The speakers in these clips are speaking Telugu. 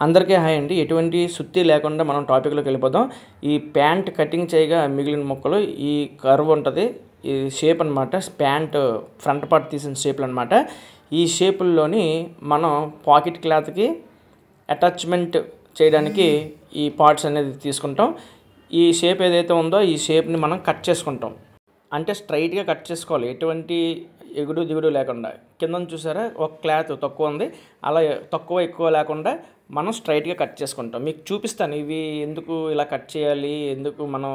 అందరికీ హాయ్ అండి. ఎటువంటి సుత్తి లేకుండా మనం టాపిక్లోకి వెళ్ళిపోదాం. ఈ ప్యాంట్ కటింగ్ చేయగా మిగిలిన ముక్కలు ఈ కర్వ్ ఉంటుంది, ఈ షేప్ అనమాట. ప్యాంట్ ఫ్రంట్ పార్ట్ తీసిన షేప్లు అనమాట. ఈ షేపుల్లోని మనం పాకెట్ క్లాత్కి అటాచ్మెంట్ చేయడానికి ఈ పార్ట్స్ అనేది తీసుకుంటాం. ఈ షేప్ ఏదైతే ఉందో ఈ షేప్ని మనం కట్ చేసుకుంటాం. అంటే స్ట్రైట్గా కట్ చేసుకోవాలి, ఎటువంటి ఎగుడు దిగుడు లేకుండా. కింద చూసారా ఒక క్లాత్ తక్కువ ఉంది, అలా తక్కువ ఎక్కువ లేకుండా మనం స్ట్రైట్గా కట్ చేసుకుంటాం. మీకు చూపిస్తాను ఇవి ఎందుకు ఇలా కట్ చేయాలి, ఎందుకు మనం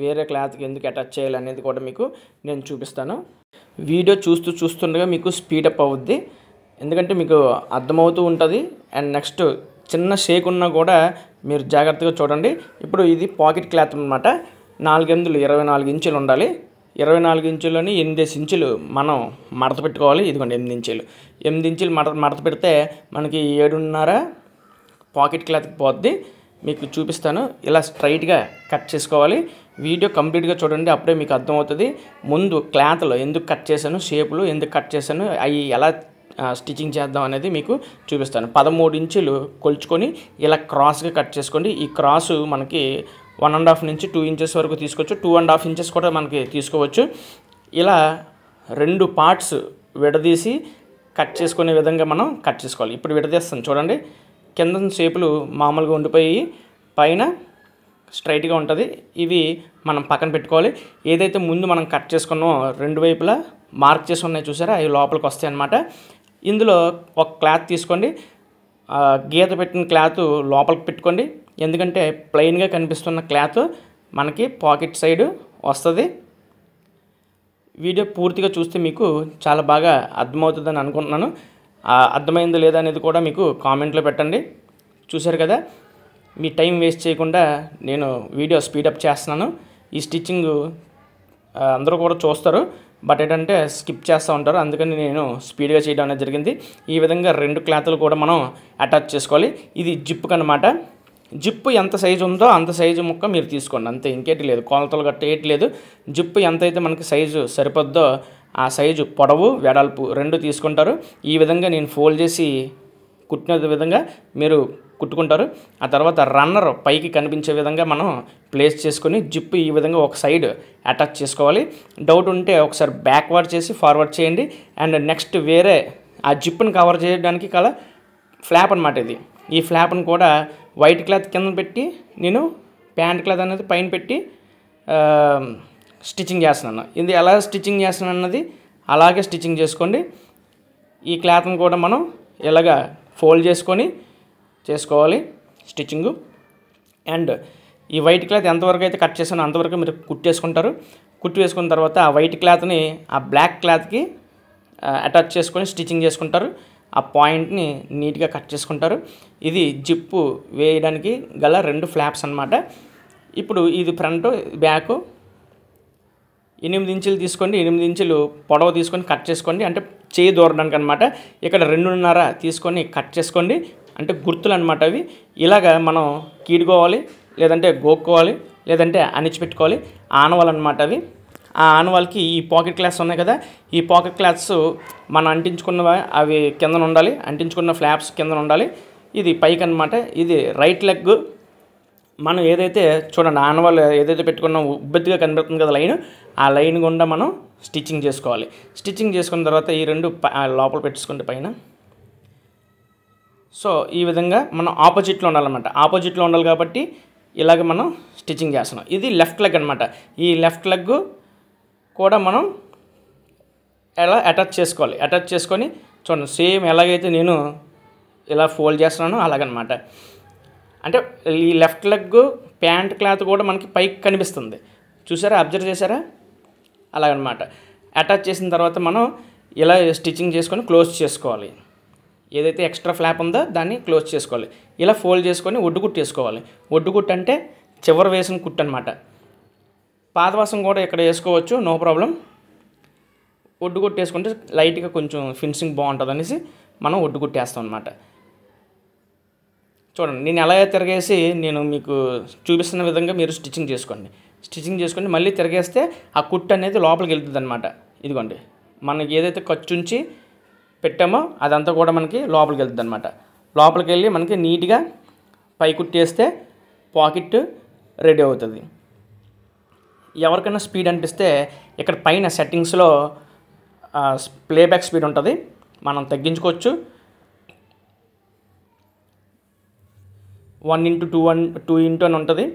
వేరే క్లాత్కి ఎందుకు అటాచ్ చేయాలి అనేది కూడా మీకు నేను చూపిస్తాను. వీడియో చూస్తుండగా మీకు స్పీడప్ అవుద్ది, ఎందుకంటే మీకు అర్థమవుతూ ఉంటుంది. అండ్ నెక్స్ట్ చిన్న షేక్ ఉన్నా కూడా మీరు జాగ్రత్తగా చూడండి. ఇప్పుడు ఇది పాకెట్ క్లాత్ అనమాట. 4 ఎనిమిదిలు 24 ఇంచులు ఉండాలి. 24 ఇంచులని 8 ఇంచులు మనం మడత పెట్టుకోవాలి. ఇదిగోండి 8 ఇంచులు. 8 ఇంచులు మడత పెడితే మనకి 7.5 పాకెట్ క్లాత్కి పోద్ది. మీకు చూపిస్తాను. ఇలా స్ట్రైట్గా కట్ చేసుకోవాలి. వీడియో కంప్లీట్గా చూడండి, అప్పుడే మీకు అర్థమవుతుంది. ముందు క్లాత్లో ఎందుకు కట్ చేశాను, షేపులు ఎందుకు కట్ చేశాను, అవి ఎలా స్టిచ్చింగ్ చేద్దాం అనేది మీకు చూపిస్తాను. 13 ఇంచులు కొలుచుకొని ఇలా క్రాస్గా కట్ చేసుకోండి. ఈ క్రాసు మనకి 1.5 నుంచి 2 ఇంచెస్ వరకు తీసుకోవచ్చు, 2.5 ఇంచెస్ కూడా మనకి తీసుకోవచ్చు. ఇలా 2 పార్ట్స్ విడదీసి కట్ చేసుకునే విధంగా మనం కట్ చేసుకోవాలి. ఇప్పుడు విడదీస్తాను చూడండి. కింద షేపులు మామూలుగా ఉండిపోయి పైన స్ట్రైట్గా ఉంటుంది. ఇవి మనం పక్కన పెట్టుకోవాలి. ఏదైతే ముందు మనం కట్ చేసుకున్నామో 2 వైపులా మార్క్ చేసి ఉన్నాయి చూసారా, అవి లోపలికి వస్తాయి అన్నమాట. ఇందులో ఒక క్లాత్ తీసుకోండి, గీత పెట్టిన క్లాత్ లోపలికి పెట్టుకోండి. ఎందుకంటే ప్లెయిన్గా కనిపిస్తున్న క్లాత్ మనకి పాకెట్ సైడ్ వస్తుంది. వీడియో పూర్తిగా చూస్తే మీకు చాలా బాగా అర్థమవుతుందని అనుకుంటున్నాను. అర్థమైందో లేదా అనేది కూడా మీకు కామెంట్లో పెట్టండి. చూశారు కదా, మీ టైం వేస్ట్ చేయకుండా నేను వీడియో స్పీడప్ చేస్తున్నాను. ఈ స్టిచ్చింగ్ అందరూ కూడా చూస్తారు, బట్ ఏంటంటే స్కిప్ చేస్తూ ఉంటారు, అందుకని నేను స్పీడ్గా చేయడం అనేది జరిగింది. ఈ విధంగా 2 క్లాతులు కూడా మనం అటాచ్ చేసుకోవాలి. ఇది జిప్పు అనమాట. జిప్పు ఎంత సైజు ఉందో అంత సైజు ముక్క మీరు తీసుకోండి, అంతే, ఇంకేటి లేదు. కొలతలు గట్ట ఏటి లేదు. జిప్పు ఎంతైతే మనకి సైజు సరిపోద్దో ఆ సైజు పొడవు వెడల్పు 2 తీసుకుంటారు. ఈ విధంగా నేను ఫోల్డ్ చేసి కుట్టిన విధంగా మీరు కుట్టుకుంటారు. ఆ తర్వాత రన్నర్ పైకి కనిపించే విధంగా మనం ప్లేస్ చేసుకొని జిప్పు ఈ విధంగా ఒక సైడ్ అటాచ్ చేసుకోవాలి. డౌట్ ఉంటే ఒకసారి బ్యాక్వర్డ్ చేసి ఫార్వర్డ్ చేయండి. అండ్ నెక్స్ట్ వేరే ఆ జిప్పుని కవర్ చేయడానికి కల ఫ్లాప్ అనమాట ఇది. ఈ ఫ్లాప్ని కూడా వైట్ క్లాత్ కింద పెట్టి నేను ప్యాంట్ క్లాత్ అనేది పైన పెట్టి స్టిచ్చింగ్ చేస్తున్నాను. ఇది ఎలా స్టిచ్చింగ్ చేస్తున్నాను అన్నది అలాగే స్టిచ్చింగ్ చేసుకోండి. ఈ క్లాత్ని కూడా మనం ఇలాగా ఫోల్డ్ చేసుకొని చేసుకోవాలి స్టిచ్చింగు. అండ్ ఈ వైట్ క్లాత్ ఎంతవరకు అయితే కట్ చేసానో అంతవరకు మీరు కుట్టేసుకుంటారు. కుట్టి వేసుకున్న తర్వాత ఆ వైట్ క్లాత్ని ఆ బ్లాక్ క్లాత్కి అటాచ్ చేసుకొని స్టిచ్చింగ్ చేసుకుంటారు. ఆ పాయింట్ని నీట్గా కట్ చేసుకుంటారు. ఇది జిప్పు వేయడానికి గల 2 ఫ్లాప్స్ అన్నమాట. ఇప్పుడు ఇది ఫ్రంట్ బ్యాక్ 8 ఇంచులు తీసుకోండి. 8 ఇంచులు పొడవు తీసుకొని కట్ చేసుకోండి, అంటే చేయి దూరడానికి అనమాట. ఇక్కడ 2.5 తీసుకొని కట్ చేసుకోండి, అంటే గుర్తులు అనమాట అవి. ఇలాగా మనం కీడుకోవాలి, లేదంటే గోక్కోవాలి, లేదంటే అణిచిపెట్టుకోవాలి. ఆనవాళ్ళు అనమాట అవి. ఆ ఆనవాళ్ళకి ఈ పాకెట్ క్లాత్స్ ఉన్నాయి కదా, ఈ పాకెట్ క్లాత్స్ మనం అంటించుకున్నవి అవి కిందన ఉండాలి, అంటించుకున్న ఫ్లాప్స్ కిందన ఉండాలి. ఇది పైకి అనమాట. ఇది రైట్ లెగ్. మనం ఏదైతే చూడండి ఆనవాళ్ళు ఏదైతే పెట్టుకున్నాం ఉబ్బెత్తుగా కనిపిస్తుంది కదా లైన్, ఆ లైన్ గుండా మనం స్టిచ్చింగ్ చేసుకోవాలి. స్టిచ్చింగ్ చేసుకున్న తర్వాత ఈ 2 లోపల పెట్టుకుంటే పైన. సో ఈ విధంగా మనం ఆపోజిట్లో ఉండాలన్నమాట. ఆపోజిట్లో ఉండాలి కాబట్టి ఇలాగ మనం స్టిచ్చింగ్ చేస్తున్నాం. ఇది లెఫ్ట్ లెగ్ అనమాట. ఈ లెఫ్ట్ లెగ్ కూడా మనం ఎలా అటాచ్ చేసుకోవాలి. అటాచ్ చేసుకొని చూడండి, సేమ్ ఎలాగైతే నేను ఇలా ఫోల్డ్ చేస్తున్నానో అలాగనమాట. అంటే ఈ లెఫ్ట్ లెగ్ ప్యాంట్ క్లాత్ కూడా మనకి పైకి కనిపిస్తుంది, చూసారా, అబ్జర్వ్ చేశారా, అలాగనమాట. అటాచ్ చేసిన తర్వాత మనం ఇలా స్టిచ్చింగ్ చేసుకొని క్లోజ్ చేసుకోవాలి. ఏదైతే ఎక్స్ట్రా ఫ్లాప్ ఉందో దాన్ని క్లోజ్ చేసుకోవాలి. ఇలా ఫోల్డ్ చేసుకొని ఒడ్డుకుట్టు వేసుకోవాలి. ఒడ్డుకుట్టు అంటే చివరి వేసిన కుట్టు అనమాట. పాదవాసం కూడా ఇక్కడ వేసుకోవచ్చు, నో ప్రాబ్లం. ఒడ్డుకుట్టు వేసుకుంటే లైట్గా కొంచెం ఫినిషింగ్ బాగుంటుంది అనేసి మనం ఒడ్డుకుట్టు వేస్తాం అనమాట. చూడండి, నేను ఎలా తిరగేసి నేను మీకు చూపిస్తున్న విధంగా మీరు స్టిచ్చింగ్ చేసుకోండి. స్టిచ్చింగ్ చేసుకొని మళ్ళీ తిరగేస్తే ఆ కుట్టు అనేది లోపలికి వెళ్తుంది అనమాట. ఇదిగోండి, మనకి ఏదైతే ఖర్చు ఉంచి పెట్టామో అదంతా కూడా మనకి లోపలికి వెళ్తుంది అనమాట. లోపలికి వెళ్ళి మనకి నీట్గా పై కుట్టేస్తే పాకెట్ రెడీ అవుతుంది. ఎవరికైనా స్పీడ్ అనిపిస్తే ఇక్కడ పైన సెట్టింగ్స్లో ప్లేబ్యాక్ స్పీడ్ ఉంటుంది, మనం తగ్గించుకోవచ్చు. 1:2 2 అని ఉంటుంది,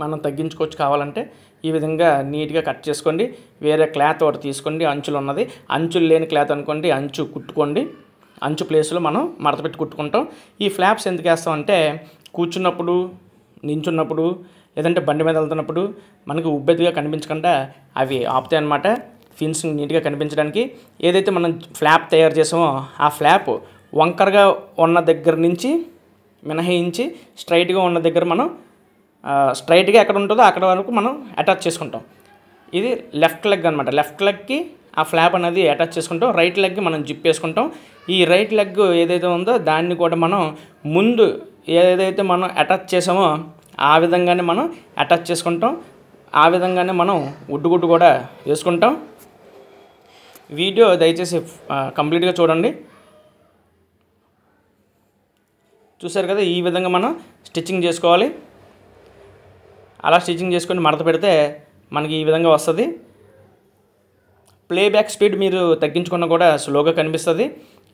మనం తగ్గించుకోవచ్చు కావాలంటే. ఈ విధంగా నీట్గా కట్ చేసుకోండి. వేరే క్లాత్ ఒకటి తీసుకోండి, అంచులు ఉన్నది. అంచులు లేని క్లాత్ అనుకోండి, అంచు కుట్టుకోండి. అంచు ప్లేస్లో మనం మడత పెట్టి కుట్టుకుంటాం. ఈ ఫ్లాప్స్ ఎందుకు వేస్తామంటే కూర్చున్నప్పుడు, నించున్నప్పుడు, లేదంటే బండి మీద వెళ్తున్నప్పుడు మనకి ఉబ్బెత్తుగా కనిపించకుండా అవి ఆపుతాయి అన్నమాట, ఫినిషింగ్ నీట్గా కనిపించడానికి. ఏదైతే మనం ఫ్లాప్ తయారు చేసామో ఆ ఫ్లాప్ వంకరగా ఉన్న దగ్గర నుంచి మినహాయించి స్ట్రైట్గా ఉన్న దగ్గర మనం స్ట్రైట్గా ఎక్కడ ఉంటుందో అక్కడ వరకు మనం అటాచ్ చేసుకుంటాం. ఇది లెఫ్ట్ లెగ్ అనమాట. లెఫ్ట్ లెగ్కి ఆ ఫ్లాప్ అనేది అటాచ్ చేసుకుంటాం, రైట్ లెగ్కి మనం జిప్ వేసుకుంటాం. ఈ రైట్ లెగ్ ఏదైతే ఉందో దాన్ని కూడా మనం ముందు ఏదైతే మనం అటాచ్ చేసామో ఆ విధంగానే మనం అటాచ్ చేసుకుంటాం. ఆ విధంగానే మనం ఉడ్డుగుడ్డు కూడా వేసుకుంటాం. వీడియో దయచేసి కంప్లీట్గా చూడండి. చూసారు కదా, ఈ విధంగా మనం స్టిచ్చింగ్ చేసుకోవాలి. అలా స్టిచ్చింగ్ చేసుకొని మడత పెడితే మనకి ఈ విధంగా వస్తుంది. ప్లేబ్యాక్ స్పీడ్ మీరు తగ్గించుకున్నా కూడా స్లోగా కనిపిస్తుంది.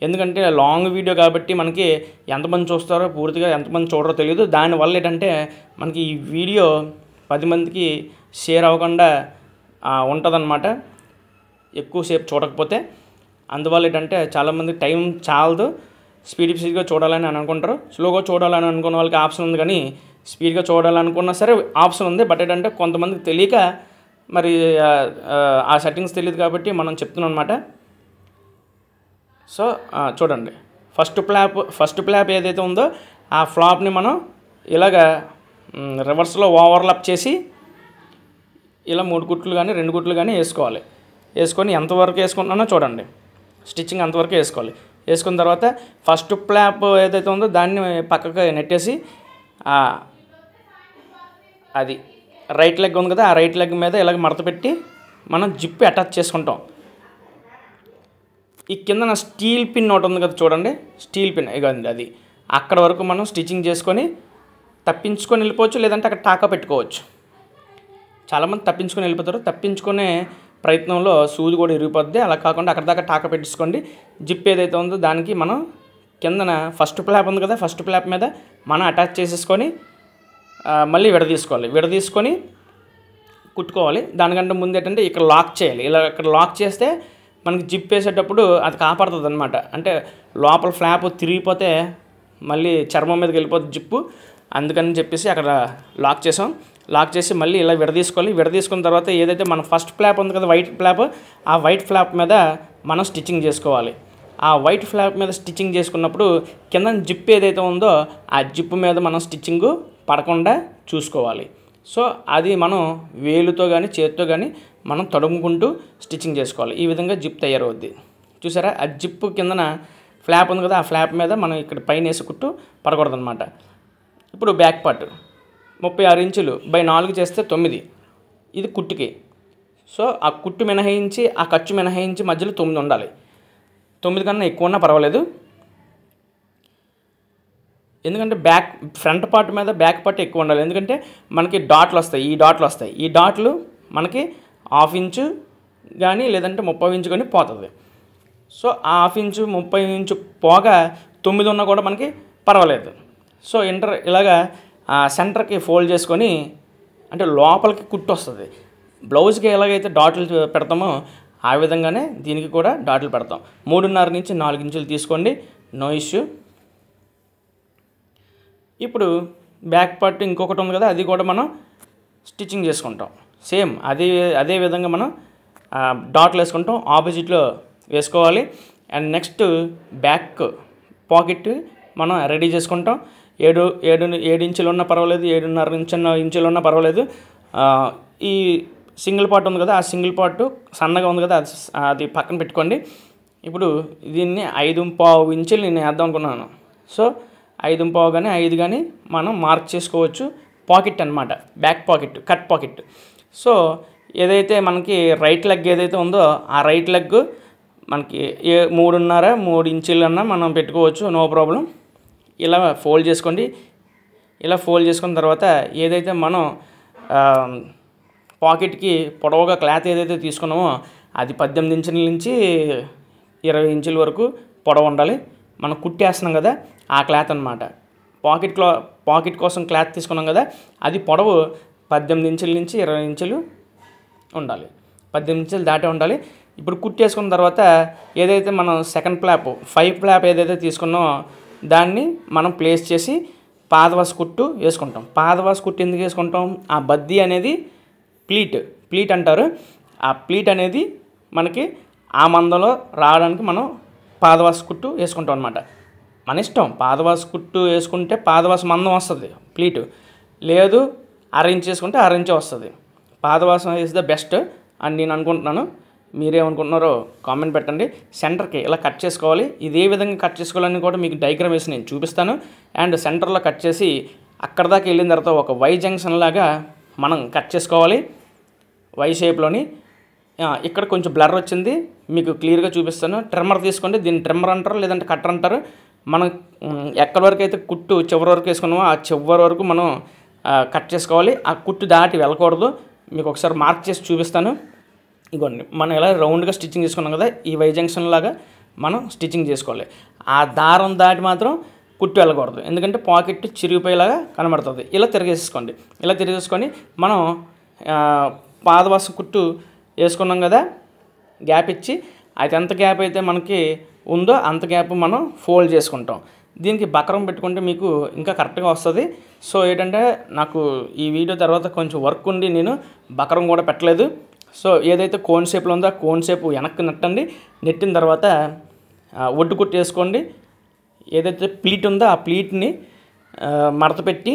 ఎందుకంటే లాంగ్ వీడియో కాబట్టి మనకి ఎంతమంది చూస్తారో పూర్తిగా ఎంతమంది చూడరో తెలియదు. దానివల్ల ఏంటంటే మనకి ఈ వీడియో 10 మందికి షేర్ అవ్వకుండా ఉంటుందన్నమాట, ఎక్కువసేపు చూడకపోతే. అందువల్ల ఏంటంటే చాలామంది టైం చాలదు, స్పీడ్గా చూడాలని అనుకుంటారు. స్లోగా చూడాలని అనుకున్న వాళ్ళకి ఆప్షన్ ఉంది, కానీ స్పీడ్గా చూడాలనుకున్నా సరే ఆప్షన్ ఉంది. బట్ ఏంటంటే కొంతమందికి తెలియక మరి ఆ సెట్టింగ్స్ తెలియదు కాబట్టి మనం చెప్తున్నాం అనమాట. సో చూడండి, ఫస్ట్ ఫ్లాప్ ఏదైతే ఉందో ఆ ఫ్లాప్ని మనం ఇలాగా రివర్స్లో ఓవర్లాప్ చేసి ఇలా 3 కుట్లు కానీ 2 కుట్లు కానీ వేసుకోవాలి. వేసుకొని ఎంతవరకు వేసుకుంటున్నానో చూడండి, స్టిచ్చింగ్ అంతవరకు వేసుకోవాలి. వేసుకున్న తర్వాత ఫస్ట్ ఫ్లాప్ ఏదైతే ఉందో దాన్ని పక్కకు నెట్టేసి అది రైట్ లెగ్ ఉంది కదా, ఆ రైట్ లెగ్ మీద ఇలాగ మడత పెట్టి మనం జిప్ అటాచ్ చేసుకుంటాం. ఈ కింద స్టీల్ పిన్ ఒకటి ఉంది కదా చూడండి, స్టీల్ పిన్ ఇగండి, అది అక్కడ వరకు మనం స్టిచ్చింగ్ చేసుకొని తప్పించుకొని వెళ్ళిపోవచ్చు, లేదంటే అక్కడ టాకా పెట్టుకోవచ్చు. చాలామంది తప్పించుకొని వెళ్ళిపోతారు. తప్పించుకునే ప్రయత్నంలో సూది కూడా ఇరిగిపోద్ది. అలా కాకుండా అక్కడ దాకా టాకా పెట్టించుకోండి. జిప్ ఏదైతే ఉందో దానికి మనం కిందన ఫస్ట్ ఫ్లాప్ ఉంది కదా, ఫస్ట్ ఫ్లాప్ మీద మనం అటాచ్ చేసేసుకొని మళ్ళీ విడదీసుకొని కుట్టుకోవాలి. దానికంటే ముందు ఏంటంటే ఇక్కడ లాక్ చేయాలి. ఇలా ఇక్కడ లాక్ చేస్తే మనకి జిప్ వేసేటప్పుడు అది కాపాడుతుంది అనమాట. అంటే లోపల ఫ్లాప్ తిరిగిపోతే మళ్ళీ చర్మం మీదకి వెళ్ళిపోతుంది జిప్పు. అందుకని చెప్పేసి అక్కడ లాక్ చేసాం. లాక్ చేసి మళ్ళీ ఇలా విడదీసుకోవాలి. విడదీసుకున్న తర్వాత ఏదైతే మన ఫస్ట్ ఫ్లాప్ ఉంది కదా, వైట్ ఫ్లాప్, ఆ వైట్ ఫ్లాప్ మీద మనం స్టిచ్చింగ్ చేసుకోవాలి. ఆ వైట్ ఫ్లాప్ మీద స్టిచ్చింగ్ చేసుకున్నప్పుడు కింద జిప్ ఏదైతే ఉందో ఆ జిప్ మీద మనం స్టిచ్చింగ్ పడకుండా చూసుకోవాలి. సో అది మనం వేలుతో కానీ చేతితో కానీ మనం తడుముకుంటూ స్టిచ్చింగ్ చేసుకోవాలి. ఈ విధంగా జిప్ తయారవుద్ది. చూసారా, ఆ జిప్ కిందన ఫ్లాప్ ఉంది కదా, ఆ ఫ్లాప్ మీద మనం ఇక్కడ పైన వేసి కుట్టు పడకూడదు అనమాట. ఇప్పుడు బ్యాక్ పార్ట్ 36 ఇంచులు బై 4 చేస్తే 9, ఇది కుట్టుకి. సో ఆ కుట్టు మినహాయించి ఆ ఖర్చు మినహాయించి మధ్యలో 9 ఉండాలి. 9 కన్నా ఎక్కువ ఉన్నా పర్వాలేదు. ఎందుకంటే ఫ్రంట్ పార్ట్ మీద బ్యాక్ పార్ట్ ఎక్కువ ఉండాలి. ఎందుకంటే మనకి డాట్లు వస్తాయి, ఈ డాట్లు మనకి 1/2 ఇంచు కానీ లేదంటే 30 ఇంచు కానీ పోతుంది. సో ఆ 1/2 ఇంచు 30 ఇంచు పోగా 9 ఉన్నా కూడా మనకి పర్వాలేదు. సో ఇలాగా సెంటర్కి ఫోల్డ్ చేసుకొని, అంటే లోపలికి కుట్టు వస్తుంది. బ్లౌజ్కి ఎలాగైతే డాట్లు పెడతామో ఆ విధంగానే దీనికి కూడా డాట్లు పెడతాం. 3.5 నుంచి 4 ఇంచులు తీసుకోండి, నో ఇష్యూ. ఇప్పుడు బ్యాక్ పార్ట్ ఇంకొకటి ఉంది కదా, అది కూడా మనం స్టిచ్చింగ్ చేసుకుంటాం. సేమ్ అదే విధంగా మనం డాట్లు వేసుకుంటాం, ఆపోజిట్లో వేసుకోవాలి. అండ్ నెక్స్ట్ బ్యాక్ పాకెట్ మనం రెడీ చేసుకుంటాం. 7 ఇంచులు ఉన్నా పర్వాలేదు, 7.5 ఇంచులు ఉన్నా పర్వాలేదు. ఈ సింగిల్ పార్ట్ ఉంది కదా, ఆ సింగిల్ పార్ట్ సన్నగా ఉంది కదా, అది పక్కన పెట్టుకోండి. ఇప్పుడు దీన్ని 5.5 ఇంచులు నేను వేద్దాం అనుకున్నాను. సో 5.5 కానీ 5 కానీ మనం మార్క్ చేసుకోవచ్చు. పాకెట్ అనమాట, back pocket, cut pocket. So ఏదైతే మనకి రైట్ లెగ్ ఏదైతే ఉందో ఆ రైట్ లెగ్ మనకి 3.5 ఇంచులన్నా మనం పెట్టుకోవచ్చు, నో ప్రాబ్లం. ఇలా ఫోల్డ్ చేసుకోండి. ఇలా ఫోల్డ్ చేసుకున్న తర్వాత ఏదైతే మనం పాకెట్కి పొడవుగా క్లాత్ ఏదైతే తీసుకున్నామో అది 18 ఇంచుల నుంచి 20 ఇంచుల వరకు పొడవు ఉండాలి. మనం కుట్టేస్తున్నాం కదా ఆ క్లాత్ అనమాట. పాకెట్ కోసం క్లాత్ తీసుకున్నాం కదా, అది పొడవు 18 ఇంచుల నుంచి 20 ఇంచులు ఉండాలి. 18 ఇంచులు దాటే ఉండాలి. ఇప్పుడు కుట్టేసుకున్న తర్వాత ఏదైతే మనం సెకండ్ ఫ్లాప్ 5 ఫ్లాప్ ఏదైతే తీసుకున్నామో దాన్ని మనం ప్లేస్ చేసి పాదవాస కుట్టు వేసుకుంటాం. పాదవాస కుట్టు ఎందుకు వేసుకుంటాం? ఆ బద్దీ అనేది ప్లీట్ అంటారు. ఆ ప్లీట్ అనేది మనకి ఆ మందంలో రావడానికి మనం పాదవాస కుట్టు వేసుకుంటాం అనమాట. మన ఇష్టం, పాదవాస కుట్టు వేసుకుంటే పాదవాస మందం వస్తుంది ప్లీటు, లేదు అరేంజ్ చేసుకుంటే అరేంజ్ వస్తుంది. పాదవాసం ఈజ్ ద బెస్ట్ అని నేను అనుకుంటున్నాను. మీరేమనుకుంటున్నారో కామెంట్ పెట్టండి. సెంటర్కి ఇలా కట్ చేసుకోవాలి. ఇదే విధంగా కట్ చేసుకోవాలని కూడా మీకు డయాగ్రామ్ వేసి నేను చూపిస్తాను. అండ్ సెంటర్లో కట్ చేసి అక్కడ దాకా వెళ్ళిన తర్వాత ఒక వై జంక్షన్ లాగా మనం కట్ చేసుకోవాలి. వై షేప్లోని ఇక్కడ కొంచెం బ్లర్ వచ్చింది, మీకు క్లియర్గా చూపిస్తాను. ట్రిమ్మర్ తీసుకోండి. దీన్ని ట్రిమ్మర్ అంటారు, లేదంటే కట్టర్ అంటారు. మనం ఎక్కడి వరకు అయితే కుట్టు చివరి వరకు వేసుకున్నామో ఆ చివరి వరకు మనం కట్ చేసుకోవాలి. ఆ కుట్టు దాటి వెళ్ళకూడదు. మీకు ఒకసారి మార్క్ చేసి చూపిస్తాను. ఇగోండి, మనం ఇలా రౌండ్గా స్టిచ్చింగ్ చేసుకున్నాం కదా, ఈ వై జంక్షన్ లాగా మనం స్టిచ్చింగ్ చేసుకోవాలి. ఆ దారం దాటి మాత్రం కుట్టు వెళ్ళకూడదు, ఎందుకంటే పాకెట్ చిరిగిపోయేలాగా కనబడుతుంది. ఇలా తిరిగేసుకోండి. ఇలా తిరిగేసుకొని మనం పాదవాస కుట్టు వేసుకున్నాం కదా, గ్యాప్ ఇచ్చి అది ఎంత గ్యాప్ అయితే మనకి ఉందో అంత గ్యాప్ మనం ఫోల్డ్ చేసుకుంటాం. దీనికి బక్రం పెట్టుకుంటే మీకు ఇంకా కరెక్ట్గా వస్తుంది. సో ఏంటంటే నాకు ఈ వీడియో తర్వాత కొంచెం వర్క్ ఉండి నేను బక్రం కూడా పెట్టలేదు. సో ఏదైతే కోన్ షేప్లో ఉందో ఆ కోన్ షేప్ వెనక్కి నెట్టండి. నెట్టిన తర్వాత ఒడ్డు కుట్టు వేసుకోండి. ఏదైతే ప్లీట్ ఉందో ఆ ప్లీట్ని మడత పెట్టి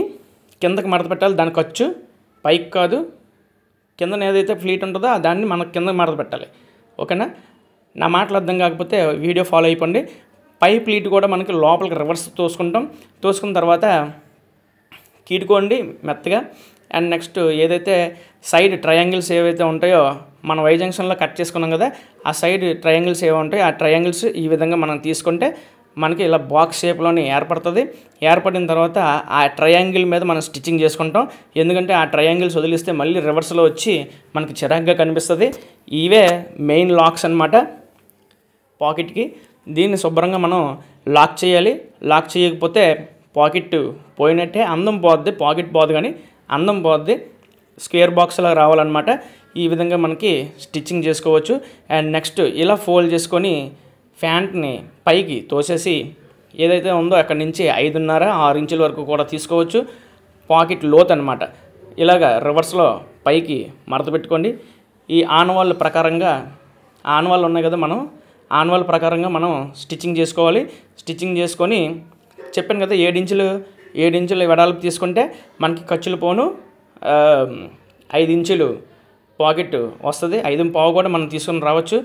కిందకి మడత పెట్టాలి. దాని ఖర్చు పైకి కాదు, కిందన ఏదైతే ప్లీట్ ఉంటుందో దాన్ని మనకు కిందకి మడత పెట్టాలి. ఓకేనా? నా మాటలు అర్థం కాకపోతే వీడియో ఫాలో అయిపోండి. పై ప్లీట్ కూడా మనకి లోపలికి రివర్స్ తోసుకుంటాం. తోసుకున్న తర్వాత కీడుకోండి మెత్తగా. అండ్ నెక్స్ట్ ఏదైతే సైడ్ ట్రయాంగిల్స్ ఏవైతే ఉంటాయో మనం వై జంక్షన్లో కట్ చేసుకున్నాం కదా, ఆ సైడ్ ట్రయాంగిల్స్ ఏవో ఉంటాయో ఆ ట్రయాంగిల్స్ ఈ విధంగా మనం తీసుకుంటే మనకి ఇలా బాక్స్ షేప్లోని ఏర్పడుతుంది. ఏర్పడిన తర్వాత ఆ ట్రయాంగిల్ మీద మనం స్టిచ్చింగ్ చేసుకుంటాం. ఎందుకంటే ఆ ట్రయాంగిల్స్ వదిలిస్తే మళ్ళీ రివర్స్లో వచ్చి మనకి చిరాగ్గా కనిపిస్తుంది. ఇవే మెయిన్ లాక్స్ అన్నమాట పాకెట్కి. దీన్ని శుభ్రంగా మనం లాక్ చేయాలి. లాక్ చేయకపోతే పాకెట్ పోయినట్టే, అందం పోద్ది. పాకెట్ పోదు కానీ అందం పోద్ది. స్క్వేర్ బాక్స్లా రావాలన్నమాట. ఈ విధంగా మనకి స్టిచ్చింగ్ చేసుకోవచ్చు. అండ్ నెక్స్ట్ ఇలా ఫోల్డ్ చేసుకొని ప్యాంట్ని పైకి తోసేసి ఏదైతే ఉందో అక్కడి నుంచి 5.5-6 ఇంచుల వరకు కూడా తీసుకోవచ్చు. పాకెట్ లోత్ అనమాట. ఇలాగా రివర్స్లో పైకి మడత పెట్టుకోండి. ఈ ఆనవాళ్ళ ప్రకారంగా ఆనవాళ్ళు ఉన్నాయి కదా, మనం ఆనవాళ్ళ ప్రకారంగా మనం స్టిచ్చింగ్ చేసుకోవాలి. స్టిచ్చింగ్ చేసుకొని చెప్పాను కదా 7 ఇంచులు వెడల్పు తీసుకుంటే మనకి ఖర్చులు పోను 5 ఇంచులు పాకెట్ వస్తుంది. 5.5 కూడా మనం తీసుకొని రావచ్చు.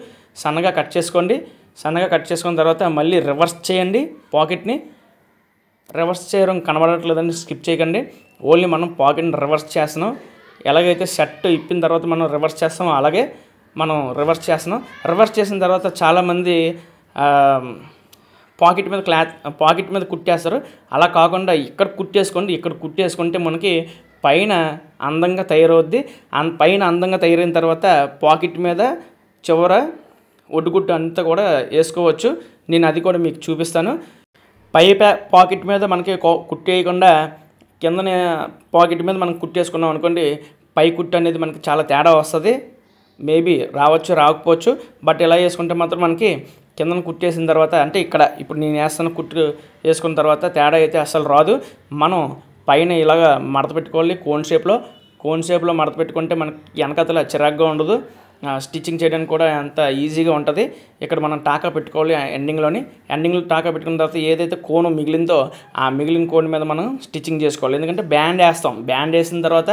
సన్నగా కట్ చేసుకోండి. సన్నగా కట్ చేసుకున్న తర్వాత మళ్ళీ రివర్స్ చేయండి. పాకెట్ని రివర్స్ చేయడం కనబడట్లేదని స్కిప్ చేయకండి. ఓన్లీ మనం పాకెట్ని రివర్స్ చేస్తున్నాం. ఎలాగైతే షర్ట్ ఇప్పిన తర్వాత మనం రివర్స్ చేస్తామో అలాగే మనం రివర్స్ చేస్తున్నాం. రివర్స్ చేసిన తర్వాత చాలామంది పాకెట్ మీద కుట్టేస్తారు. అలా కాకుండా ఇక్కడ కుట్టేసుకోండి. ఇక్కడ కుట్టేసుకుంటే మనకి పైన అందంగా తయారవుద్ది. పైన అందంగా తయారైన తర్వాత పాకెట్ మీద చివర ఒడ్డుగుట్టు అంతా కూడా వేసుకోవచ్చు. నేను అది కూడా మీకు చూపిస్తాను. పై పాకెట్ మీద మనకి కుట్టేయకుండా కిందనే పాకెట్ మీద మనం కుట్టేసుకున్నాం అనుకోండి, పై కుట్టు అనేది మనకి చాలా తేడా వస్తుంది. మేబీ రావచ్చు, రాకపోవచ్చు. బట్ ఇలా వేసుకుంటే మాత్రం మనకి కిందన కుట్టేసిన తర్వాత అంటే ఇప్పుడు నేను వేస్తున్న కుట్టు వేసుకున్న తర్వాత తేడా అయితే అస్సలు రాదు. మనం పైన ఇలాగ మడత పెట్టుకోవాలి. కోన్ షేప్లో మడత పెట్టుకుంటే మనకి వెనకతల చిరాగ్గా ఉండదు. స్టిచ్చింగ్ చేయడానికి కూడా అంత ఈజీగా ఉంటుంది. ఇక్కడ మనం టాకా పెట్టుకోవాలి. ఎండింగ్లో టాకా పెట్టుకున్న తర్వాత ఏదైతే కోను మిగిలిందో ఆ మిగిలిన కోన్ మీద మనం స్టిచ్చింగ్ చేసుకోవాలి. ఎందుకంటే బ్యాండ్ వేస్తాం. బ్యాండ్ వేసిన తర్వాత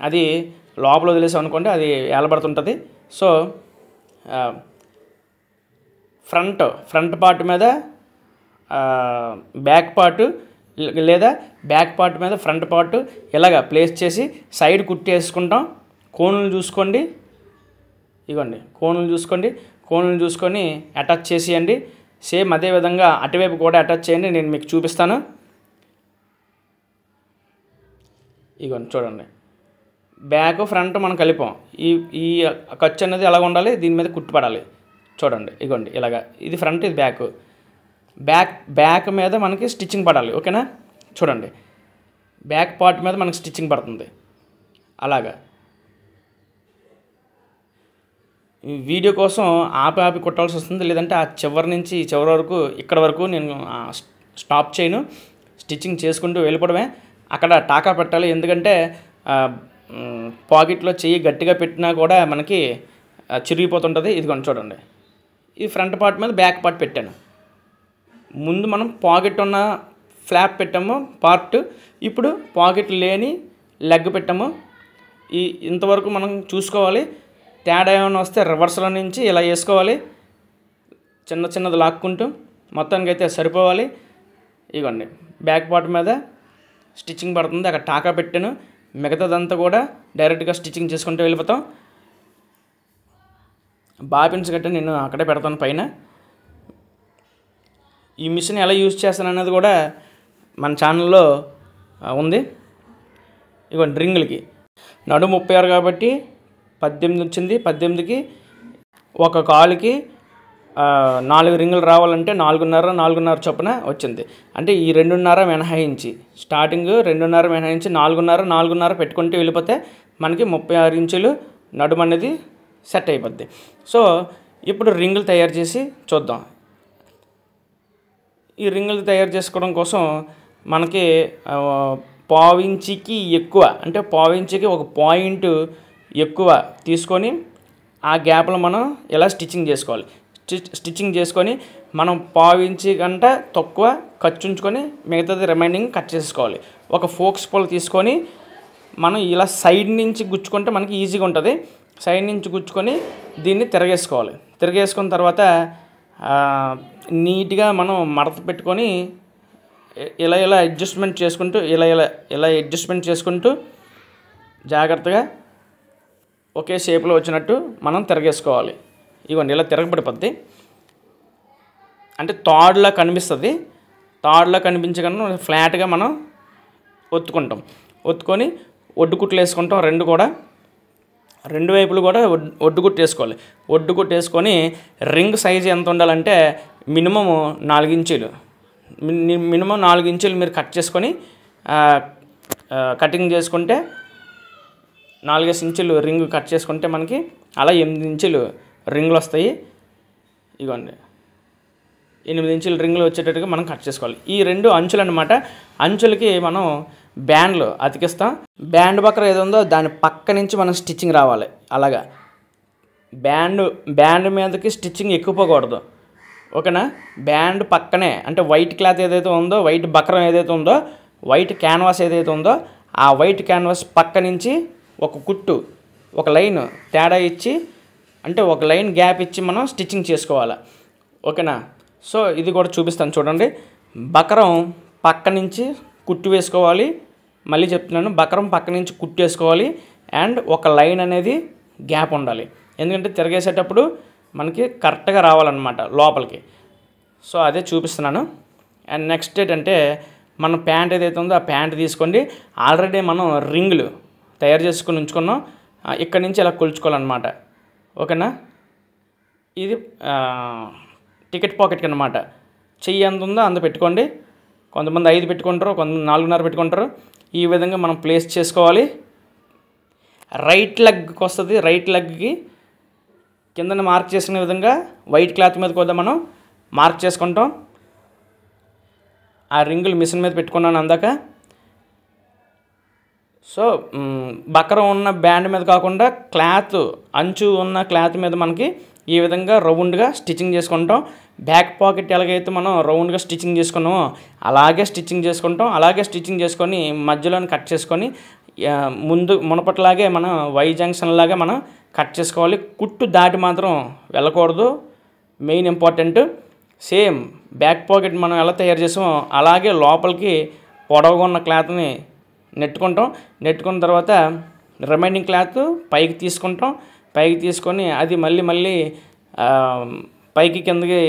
అది లోపల వదిలేసాం అనుకోండి, అది ఏలబడుతుంటుంది. సో ఫ్రంట్ పార్ట్ మీద బ్యాక్ పార్ట్ లేదా బ్యాక్ పార్ట్ మీద ఫ్రంట్ పార్ట్ ఇలాగ ప్లేస్ చేసి సైడ్ కుట్టేసుకుంటాం. కోణులు చూసుకోండి. ఇవ్వండి, కోణులు చూసుకోండి. కోణం చూసుకొని అటాచ్ చేసేయండి. సేమ్ అదే విధంగా అటువైపు కూడా అటాచ్ చేయండి, నేను మీకు చూపిస్తాను. ఇగోండి చూడండి, బ్యాక్ ఫ్రంట్ మనం కలిపాం. ఈ ఈ ఖర్చు అనేది ఎలాగ ఉండాలి, దీని మీద కుట్టు పడాలి. చూడండి ఇగోండి ఇలాగా, ఇది ఫ్రంట్, ఇది బ్యాక్ మీద మనకి స్టిచ్చింగ్ పడాలి. ఓకేనా, చూడండి బ్యాక్ పార్ట్ మీద మనకి స్టిచ్చింగ్ పడుతుంది. అలాగా ఈ వీడియో కోసం ఆపి కుట్టాల్సి వస్తుంది, లేదంటే ఆ చివరి నుంచి చివరి వరకు ఇక్కడ వరకు నేను స్టాప్ చేయను, స్టిచ్చింగ్ చేసుకుంటూ వెళ్ళిపోవడమే. అక్కడ టాకా పెట్టాలి, ఎందుకంటే పాకెట్లో చెయ్యి గట్టిగా పెట్టినా కూడా మనకి చిరిగిపోతుంటుంది. ఇదిగోండి చూడండి, ఈ ఫ్రంట్ పార్ట్ మీద బ్యాక్ పార్ట్ పెట్టాను. ముందు మనం పాకెట్ ఉన్న ఫ్లాప్ పెట్టాము పార్ట్, ఇప్పుడు పాకెట్ లేని లెగ్ పెట్టాము. ఇంతవరకు మనం చూసుకోవాలి. తేడా ఏమైనా వస్తే రివర్స్లో నుంచి ఇలా వేసుకోవాలి, చిన్నది లాక్కుంటూ. మొత్తానికి అయితే సరిపోవాలి. ఇగోండి బ్యాక్ పార్ట్ మీద స్టిచ్చింగ్ పడుతుంది, అక్కడ టాకా పెట్టాను. మిగతాదంతా కూడా డైరెక్ట్గా స్టిచ్చింగ్ చేసుకుంటూ వెళ్ళిపోతాం. బాపిన్స్ గట్ట నేను అక్కడే పెడతాను పైన. ఈ మిషన్ ఎలా యూజ్ చేస్తాను అనేది కూడా మన ఛానల్లో ఉంది. ఇగోండి రింగులకి నడుము 36 కాబట్టి 18 వచ్చింది. 18కి ఒక కాలుకి 4 రింగులు రావాలంటే 4.5 చొప్పున వచ్చింది. అంటే ఈ 2.5 మినహాయించి, స్టార్టింగ్ 2.5 మినహాయించి 4.5 పెట్టుకుంటూ వెళ్ళిపోతే మనకి 36 ఇంచులు నడుము అనేది సెట్ అయిపోద్ది. సో ఇప్పుడు రింగులు తయారు చేసి చూద్దాం. ఈ రింగులు తయారు చేసుకోవడం కోసం మనకి పావించికి ఎక్కువ, అంటే పావించికి ఒక పాయింట్ ఎక్కువ తీసుకొని ఆ గ్యాప్లో మనం ఇలా స్టిచ్చింగ్ చేసుకోవాలి. స్టిచ్చింగ్ చేసుకొని మనం పావించి కంట తక్కువ ఖర్చు ఉంచుకొని మిగతాది రిమైనింగ్ కట్ చేసుకోవాలి. ఒక ఫోక్స్ పుల్ తీసుకొని మనం ఇలా సైడ్ నుంచి గుచ్చుకుంటే మనకి ఈజీగా ఉంటుంది. సైడ్ నుంచి గుచ్చుకొని దీన్ని తిరగేసుకోవాలి. తిరగేసుకున్న తర్వాత నీట్గా మనం మడత పెట్టుకొని ఇలా అడ్జస్ట్మెంట్ చేసుకుంటూ ఇలా అడ్జస్ట్మెంట్ చేసుకుంటూ జాగ్రత్తగా ఒకే షేప్లో వచ్చినట్టు మనం తిరగేసుకోవాలి. ఇవన్నీ ఇలా తిరగబడిపోద్ది, అంటే తాడులా కనిపిస్తుంది. తాడులా కనిపించకుండా ఫ్లాట్గా మనం ఒత్తుకుంటాం. ఒత్తుకొని ఒడ్డుకుట్లు వేసుకుంటాం. రెండు వైపులు కూడా ఒడ్డుకుట్టు వేసుకోవాలి. ఒడ్డుకుట్టు వేసుకొని రింగ్ సైజు ఎంత ఉండాలంటే మినిమం 4 ఇంచులు, మినిమం 4 ఇంచులు మీరు కట్ చేసుకొని కటింగ్ చేసుకుంటే 4 ఇంచులు రింగ్ కట్ చేసుకుంటే మనకి అలా 8 ఇంచులు రింగులు వస్తాయి. ఇగోండి 8 ఇంచుల రింగులు వచ్చేటట్టుగా మనం కట్ చేసుకోవాలి. ఈ 2 అంచులు అన్నమాట. అంచులకి మనం బ్యాండ్లు అతికిస్తాం. బ్యాండ్ బక్కర ఏదో ఉందో దాని పక్క నుంచి మనం స్టిచ్చింగ్ రావాలి. అలాగా బ్యాండ్ మీదకి స్టిచ్చింగ్ ఎక్కువపోకూడదు. ఓకేనా, బ్యాండ్ పక్కనే, అంటే వైట్ క్లాత్ ఏదైతే ఉందో, వైట్ బక్రం ఏదైతే ఉందో, వైట్ క్యాన్వాస్ ఏదైతే ఉందో, ఆ వైట్ క్యాన్వాస్ పక్క నుంచి ఒక కుట్టు, ఒక లైన్ తేడా ఇచ్చి, అంటే ఒక లైన్ గ్యాప్ ఇచ్చి మనం స్టిచ్చింగ్ చేసుకోవాలి. ఓకేనా, సో ఇది కూడా చూపిస్తాను చూడండి. బక్రం పక్క నుంచి కుట్టు వేసుకోవాలి. మళ్ళీ చెప్తున్నాను, బక్రం పక్క నుంచి కుట్టు వేసుకోవాలి. అండ్ ఒక లైన్ అనేది గ్యాప్ ఉండాలి, ఎందుకంటే తిరగేసేటప్పుడు మనకి కరెక్ట్గా రావాలన్నమాట లోపలికి. సో అదే చూపిస్తున్నాను. అండ్ నెక్స్ట్ ఏంటంటే మన ప్యాంట్ ఏదైతే ఉందో ఆ ప్యాంట్ తీసుకోండి. ఆల్రెడీ మనం రింగులు తయారు చేసుకుని ఉంచుకున్నాం. ఇక్కడ నుంచి ఇలా కొలుచుకోవాలన్నమాట. ఓకేనా, ఇది టికెట్ పాకెట్కి అన్నమాట. చెయ్యి ఎంత ఉందో అంత పెట్టుకోండి. కొంతమంది 5 పెట్టుకుంటారు, కొంతమంది 4.5 పెట్టుకుంటారు. ఈ విధంగా మనం ప్లేస్ చేసుకోవాలి. రైట్ లెగ్కి వస్తుంది. రైట్ లెగ్కి కిందన మార్క్ చేసుకునే విధంగా వైట్ క్లాత్ మీద కూడా మనం మార్క్ చేసుకుంటాం. ఆ రింగులు మిషన్ మీద పెట్టుకున్నాను అందాక. సో బక్రం ఉన్న బ్యాండ్ మీద కాకుండా క్లాత్ అంచు ఉన్న క్లాత్ మీద మనకి ఈ విధంగా రౌండ్గా స్టిచ్చింగ్ చేసుకుంటాం. బ్యాక్ పాకెట్ ఎలాగైతే మనం రౌండ్గా స్టిచ్చింగ్ చేసుకున్నామో అలాగే స్టిచ్చింగ్ చేసుకుంటాం. అలాగే స్టిచ్చింగ్ చేసుకొని మధ్యలో కట్ చేసుకొని మునపట్లాగే మనం వై జంక్షన్ లాగా మనం కట్ చేసుకోవాలి. కుట్టు దాటి మాత్రం వెళ్ళకూడదు, main important. Same back pocket మనం ఎలా తయారు చేసామో అలాగే లోపలికి పొడవుగా ఉన్న క్లాత్ని నెట్టుకుంటాం. నెట్టుకున్న తర్వాత రిమైనింగ్ క్లాత్ పైకి తీసుకుంటాం. పైకి తీసుకొని అది మళ్ళీ పైకి కిందకి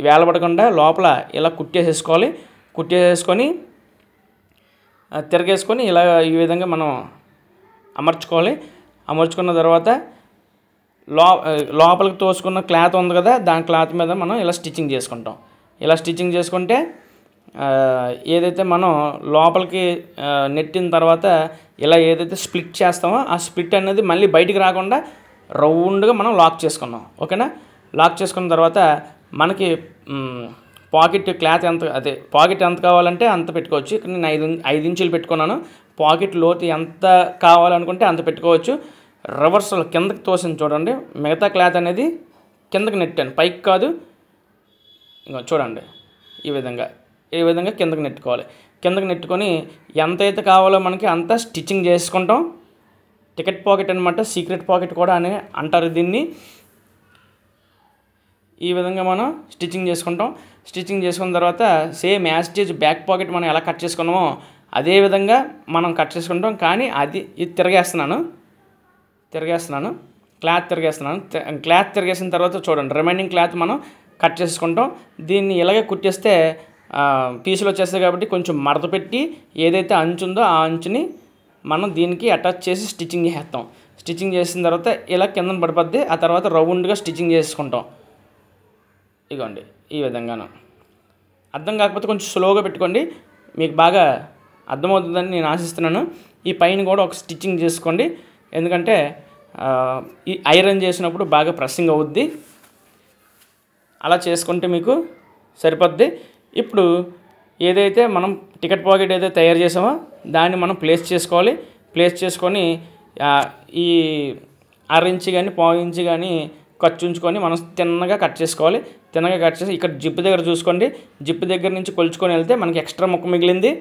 వేలపడకుండా లోపల ఇలా కుట్టేసేసుకొని తిరగేసుకొని ఇలా ఈ విధంగా మనం అమర్చుకోవాలి. అమర్చుకున్న తర్వాత లోపలికి తోసుకున్న క్లాత్ ఉంది కదా, దాని క్లాత్ మీద మనం ఇలా స్టిచ్చింగ్ చేసుకుంటాం. ఇలా స్టిచ్చింగ్ చేసుకుంటే ఏదైతే మనం లోపలికి నెట్టిన తర్వాత ఇలా ఏదైతే స్ప్లిట్ చేస్తామో ఆ స్ప్లిట్ అనేది మళ్ళీ బయటికి రాకుండా రౌండ్గా మనం లాక్ చేసుకున్నాం. ఓకేనా? లాక్ చేసుకున్న తర్వాత మనకి పాకెట్ క్లాత్ పాకెట్ ఎంత కావాలంటే అంత పెట్టుకోవచ్చు. ఇక్కడ నేను 5 ఇంచులు పెట్టుకున్నాను. పాకెట్ లోతు ఎంత కావాలనుకుంటే అంత పెట్టుకోవచ్చు. రివర్స్లో కిందకి తోసింది చూడండి, మిగతా క్లాత్ అనేది కిందకి నెట్టాను, పైకి కాదు. ఇంకా చూడండి, ఈ విధంగా కిందకి నెట్టుకోవాలి. కిందకి నెట్టుకొని ఎంతైతే కావాలో మనకి అంత స్టిచ్చింగ్ చేసుకుంటాం. టికెట్ పాకెట్ అనమాట, సీక్రెట్ పాకెట్ కూడా అని అంటారు దీన్ని. ఈ విధంగా మనం స్టిచ్చింగ్ చేసుకుంటాం. స్టిచ్చింగ్ చేసుకున్న తర్వాత సేమ్ యాస్టేజ్ బ్యాక్ పాకెట్ మనం ఎలా కట్ చేసుకున్నామో అదే విధంగా మనం కట్ చేసుకుంటాం. కానీ ఇది తిరగేస్తున్నాను, క్లాత్ తిరిగేసిన తర్వాత చూడండి, రిమైనింగ్ క్లాత్ మనం కట్ చేసుకుంటాం. దీన్ని ఇలాగే కుట్టేస్తే పీసులు వచ్చేస్తాయి కాబట్టి కొంచెం మడత పెట్టి ఏదైతే అంచు ఉందో ఆ అంచుని మనం దీనికి అటాచ్ చేసి స్టిచ్చింగ్ చేస్తాం. స్టిచ్చింగ్ చేసిన తర్వాత ఇలా కిందన పడిపోద్ది. ఆ తర్వాత రౌండ్గా స్టిచ్చింగ్ చేసుకుంటాం. ఇగోండి, ఈ విధంగాను. అర్థం కాకపోతే కొంచెం స్లోగా పెట్టుకోండి, మీకు బాగా అర్థమవుతుందని నేను ఆశిస్తున్నాను. ఈ పైన కూడా ఒక స్టిచ్చింగ్ చేసుకోండి, ఎందుకంటే ఈ ఐరన్ చేసినప్పుడు బాగా ప్రెస్సింగ్ అవుద్ది. అలా చేసుకుంటే మీకు సరిపోద్ది. ఇప్పుడు ఏదైతే మనం టికెట్ పాకెట్ ఏదైతే తయారు చేసామో దాన్ని మనం ప్లేస్ చేసుకోవాలి. ప్లేస్ చేసుకొని ఈ 1/2 ఇంచు కానీ 1/4 ఇంచు కానీ ఖర్చు ఉంచుకొని మనం తిన్నగా కట్ చేసుకోవాలి. తిన్నగా కట్ చేసి ఇక్కడ జిప్ దగ్గర చూసుకోండి, జిప్ దగ్గర నుంచి కొలుచుకొని వెళ్తే మనకి ఎక్స్ట్రా ముక్క మిగిలింది.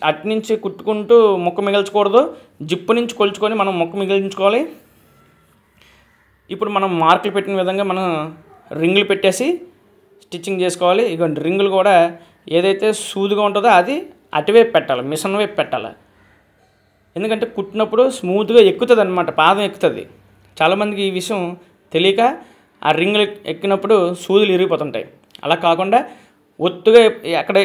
అట్నుంచి కుట్టుకుంటూ ముక్క మిగిల్చకూడదు, జిప్పు నుంచి కొలుచుకొని మనం ముక్క మిగిలించుకోవాలి. ఇప్పుడు మనం మార్కులు పెట్టిన విధంగా మనం రింగులు పెట్టేసి స్టిచ్చింగ్ చేసుకోవాలి. ఇక రింగులు కూడా ఏదైతే సూదుగా ఉంటుందో అది అటువైపు పెట్టాలి, మిషన్ వైపు పెట్టాలి. ఎందుకంటే కుట్టినప్పుడు స్మూత్గా ఎక్కుతుంది అన్నమాట, పాదం ఎక్కుతుంది. చాలామందికి ఈ విషయం తెలియక ఆ రింగులు ఎక్కినప్పుడు సూదులు ఇరిగిపోతుంటాయి. అలా కాకుండా ఒత్తుగా ఎక్కడ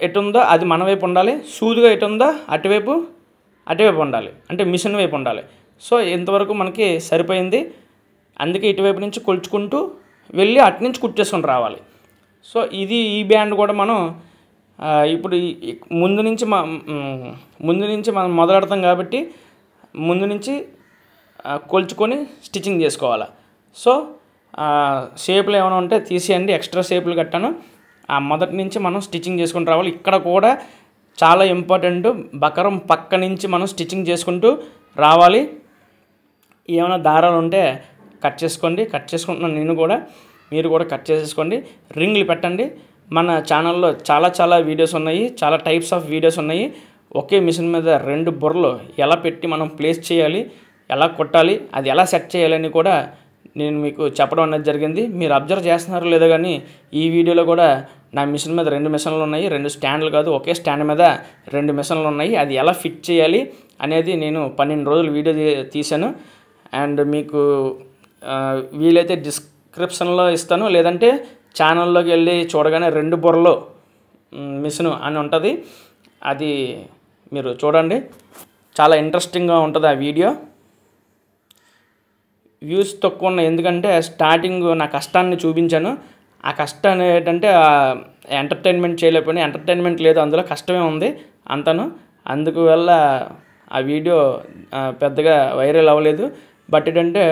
ఎటు ఉందో అది మన వైపు ఉండాలి, సూదుగా ఎటు ఉందో అటువైపు ఉండాలి, అంటే మిషన్ వైపు ఉండాలి. సో ఇంతవరకు మనకి సరిపోయింది. అందుకే ఇటువైపు నుంచి కొలుచుకుంటూ వెళ్ళి అటు నుంచి కుట్టేసుకొని రావాలి. సో ఈ బ్యాండ్ కూడా మనం ఇప్పుడు ముందు నుంచి మనం మొదలెడతాం కాబట్టి ముందు నుంచి కొలుచుకొని స్టిచ్చింగ్ చేసుకోవాలి. సో షేపులు ఏమైనా ఉంటే తీసేయండి, ఎక్స్ట్రా షేపులు కట్టాను. ఆ మొదటి నుంచి మనం స్టిచ్చింగ్ చేసుకుంటూ రావాలి. ఇక్కడ కూడా చాలా ఇంపార్టెంట్, బకరం పక్క నుంచి మనం స్టిచ్చింగ్ చేసుకుంటూ రావాలి. ఏమైనా దారాలు ఉంటే కట్ చేసుకుంటున్నాను నేను కూడా, మీరు కూడా కట్ చేసేసుకోండి. రింగులు పెట్టండి. మన ఛానల్లో చాలా వీడియోస్ ఉన్నాయి, చాలా టైప్స్ ఆఫ్ వీడియోస్ ఉన్నాయి. ఒకే మిషన్ మీద 2 బుర్రలు ఎలా పెట్టి మనం ప్లేస్ చేయాలి, ఎలా కొట్టాలి, అది ఎలా సెట్ చేయాలని కూడా నేను మీకు చెప్పడం అనేది జరిగింది. మీరు అబ్జర్వ్ చేస్తున్నారో లేదో కానీ ఈ వీడియోలో కూడా నా మిషన్ మీద 2 మిషన్లు ఉన్నాయి, 2 స్టాండ్లు కాదు, ఒకే స్టాండ్ మీద 2 మిషన్లు ఉన్నాయి. అది ఎలా ఫిట్ చేయాలి అనేది నేను 12 రోజులు వీడియో తీశాను. అండ్ మీకు వీలైతే డిస్క్రిప్షన్లో ఇస్తాను, లేదంటే ఛానల్లోకి వెళ్ళి చూడగానే 2 బుర్రలు మిషన్ అని ఉంటుంది, అది మీరు చూడండి. చాలా ఇంట్రెస్టింగ్గా ఉంటుంది ఆ వీడియో. వ్యూస్ తక్కువ ఉన్నాయి, ఎందుకంటే స్టార్టింగ్ నా కష్టాన్ని చూపించాను. ఆ కష్టం ఏంటంటే ఎంటర్టైన్మెంట్ చేయలేకపోయినా, ఎంటర్టైన్మెంట్ లేదు అందులో, కష్టమే ఉంది అంతను. అందువల్ల ఆ వీడియో పెద్దగా వైరల్ అవ్వలేదు. బట్ ఏంటంటే